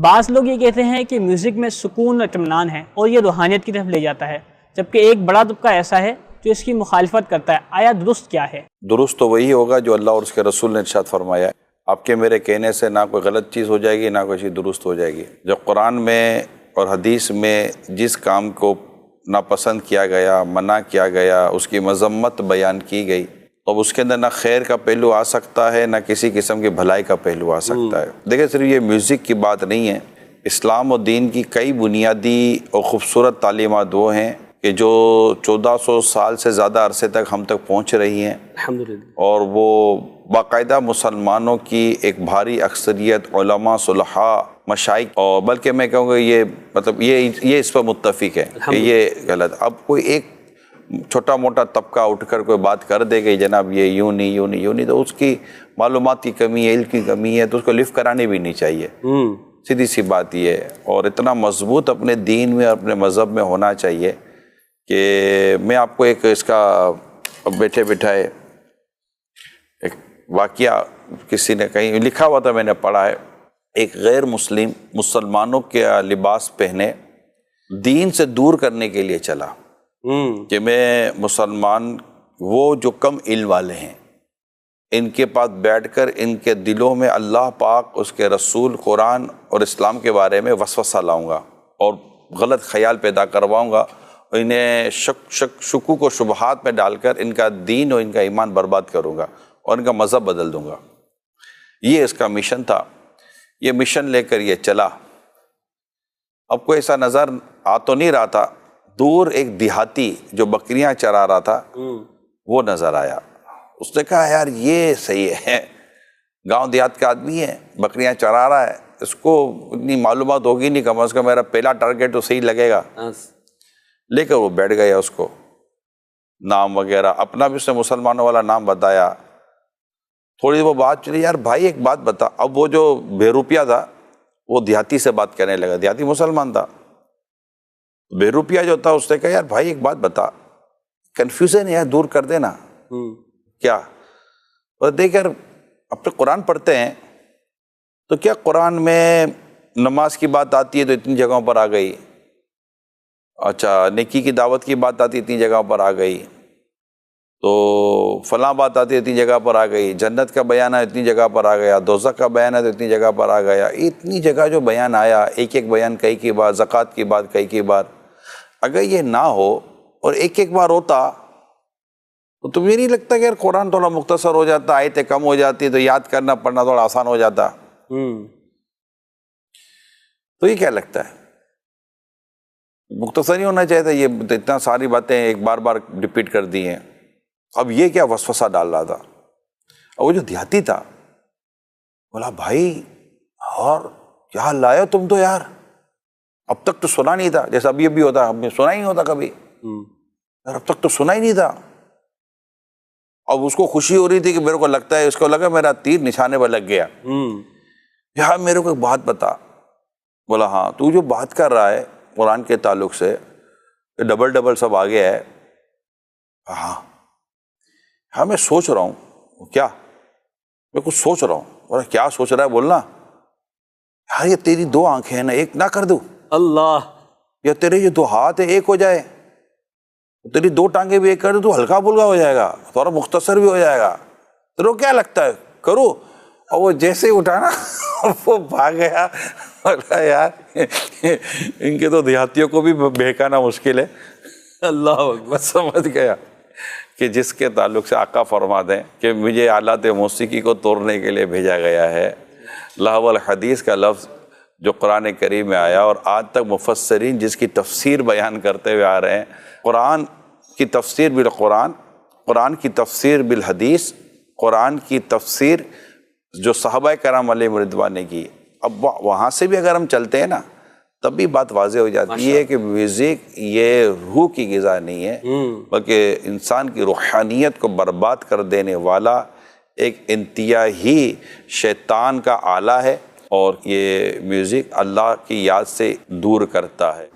بعض لوگ یہ کہتے ہیں کہ میوزک میں سکون اور اطمینان ہے اور یہ روحانیت کی طرف لے جاتا ہے، جبکہ ایک بڑا طبقہ ایسا ہے جو اس کی مخالفت کرتا ہے۔ آیا درست کیا ہے؟ درست تو وہی ہوگا جو اللہ اور اس کے رسول نے ارشاد فرمایا ہے۔ آپ کے میرے کہنے سے نہ کوئی غلط چیز ہو جائے گی، نہ کوئی چیز درست ہو جائے گی۔ جب قرآن میں اور حدیث میں جس کام کو ناپسند کیا گیا، منع کیا گیا، اس کی مذمت بیان کی گئی، تو اس کے اندر نہ خیر کا پہلو آ سکتا ہے، نہ کسی قسم کی بھلائی کا پہلو آ سکتا ہے۔ دیکھیں، صرف یہ میوزک کی بات نہیں ہے، اسلام و دین کی کئی بنیادی اور خوبصورت تعلیمات وہ ہیں کہ جو 1400 سال سے زیادہ عرصے تک ہم تک پہنچ رہی ہیں، الحمدللہ، اور وہ باقاعدہ مسلمانوں کی ایک بھاری اکثریت علماء، صلحاء، مشائخ، اور بلکہ میں کہوں گا یہ مطلب یہ اس پر متفق ہے کہ یہ غلط۔ اب کوئی ایک چھوٹا موٹا طبقہ اٹھ کر کوئی بات کر دے گئی جناب یہ یوں نہیں، تو اس کی معلومات کی کمی ہے، علم کی کمی ہے، تو اس کو لفٹ کرانی بھی نہیں چاہیے۔ سیدھی سی بات یہ ہے، اور اتنا مضبوط اپنے دین میں اور اپنے مذہب میں ہونا چاہیے کہ میں آپ کو ایک اس کا بیٹھے بٹھائے ایک واقعہ کسی نے کہیں لکھا ہوا تھا، میں نے پڑھا ہے۔ ایک غیر مسلم مسلمانوں کے لباس پہنے دین سے دور کرنے کے لیے چلا کہ میں مسلمان وہ جو کم علم والے ہیں ان کے پاس بیٹھ کر ان کے دلوں میں اللہ پاک، اس کے رسول، قرآن اور اسلام کے بارے میں وسوسہ لاؤں گا اور غلط خیال پیدا کرواؤں گا، اور انہیں شکوک و شبہات میں ڈال کر ان کا دین اور ان کا ایمان برباد کروں گا اور ان کا مذہب بدل دوں گا۔ یہ اس کا مشن تھا۔ یہ مشن لے کر یہ چلا۔ اب کوئی ایسا نظر آ تو نہیں رہا تھا، دور ایک دیہاتی جو بکریاں چرا رہا تھا وہ نظر آیا۔ اس نے کہا یار یہ صحیح ہے، گاؤں دیہات کا آدمی ہے، بکریاں چرا رہا ہے، اس کو اتنی معلومات ہوگی نہیں، کم از کم میرا پہلا ٹارگیٹ تو صحیح لگے گا۔ لے کر وہ بیٹھ گیا، اس کو نام وغیرہ اپنا بھی اس نے مسلمانوں والا نام بتایا۔ تھوڑی وہ بات چلی، یار بھائی ایک بات بتا۔ اب وہ جو بے روپیہ تھا وہ دیہاتی سے بات کرنے لگا، دیہاتی مسلمان تھا، بے روپیہ جو تھا اس نے کہا یار بھائی ایک بات بتا، کنفیوژن ہے دور کر دینا۔ کیا؟ اور دیکھ یار اپنے قرآن پڑھتے ہیں تو کیا قرآن میں نماز کی بات آتی ہے تو اتنی جگہوں پر آ گئی، اچھا نیکی کی دعوت کی بات آتی ہے اتنی جگہ پر آ گئی، تو فلاں بات آتی ہے اتنی جگہ پر آ گئی، جنت کا بیان ہے اتنی جگہ پر آ گیا، دوزخ کا بیان ہے تو اتنی جگہ پر آ گیا، اتنی جگہ جو بیان آیا، ایک ایک بیان کئی کی بار، زکوٰۃ کی بات کئی کی بار۔ اگر یہ نہ ہو اور ایک ایک بار ہوتا تو تمہیں نہیں لگتا کہ یار قرآن تھوڑا مختصر ہو جاتا، آیتیں کم ہو جاتی تو یاد کرنا پڑھنا تھوڑا آسان ہو جاتا؟ تو یہ کیا لگتا ہے مختصر ہی ہونا چاہیے تھا، یہ اتنا ساری باتیں ایک بار بار ریپیٹ کر دی ہیں۔ اب یہ کیا وسوسہ ڈال رہا تھا؟ اور وہ جو دیہاتی تھا بولا بھائی اور کیا لائے تم تو یار، اب تک تو سنا نہیں تھا، جیسا ابھی ابھی ہوتا، ہم نے سنا ہی نہیں ہوتا کبھی یار، اب تک تو سنا ہی نہیں تھا۔ اب اس کو خوشی ہو رہی تھی کہ میرے کو لگتا ہے، اس کو لگا میرا تیر نشانے پر لگ گیا، یار میرے کو ایک بات بتا۔ بولا ہاں، تو جو بات کر رہا ہے قرآن کے تعلق سے ڈبل سب آگے ہے، ہاں میں سوچ رہا ہوں۔ کیا؟ میں کچھ سوچ رہا ہوں۔ بولا کیا سوچ رہا ہے بولنا؟ یار یہ تیری دو آنکھیں ہیں نا، ایک نہ کر دوں؟ اللہ! یا تیرے یہ دو ہاتھ ہیں ایک ہو جائے، تیری دو ٹانگیں بھی ایک کر دوں تو ہلکا پھلکا ہو جائے گا، تھوڑا مختصر بھی ہو جائے گا، تیرے کو کیا لگتا ہے کروں؟ اور وہ جیسے ہی اٹھانا وہ بھاگ گیا۔ بولا یار ان کے تو دیہاتیوں کو بھی بہکانا مشکل ہے۔ اللہ اکبر! سمجھ گیا کہ جس کے تعلق سے آقا فرما دیں کہ مجھے آلات موسیقی کو توڑنے کے لیے بھیجا گیا ہے۔ لہو الحدیث کا لفظ جو قرآن کریم میں آیا اور آج تک مفسرین جس کی تفسیر بیان کرتے ہوئے آ رہے ہیں، قرآن کی تفسیر بالقرآن، قرآن کی تفسیر بالحدیث، قرآن کی تفسیر جو صحابہ کرام علیہم رضوان نے کی۔ اب وہاں سے بھی اگر ہم چلتے ہیں نا تب بھی بات واضح ہو جاتی ہے کہ میوزک یہ روح کی غذا نہیں ہے، بلکہ انسان کی روحانیت کو برباد کر دینے والا ایک انتہائی شیطان کا آلہ ہے، اور یہ میوزک اللہ کی یاد سے دور کرتا ہے۔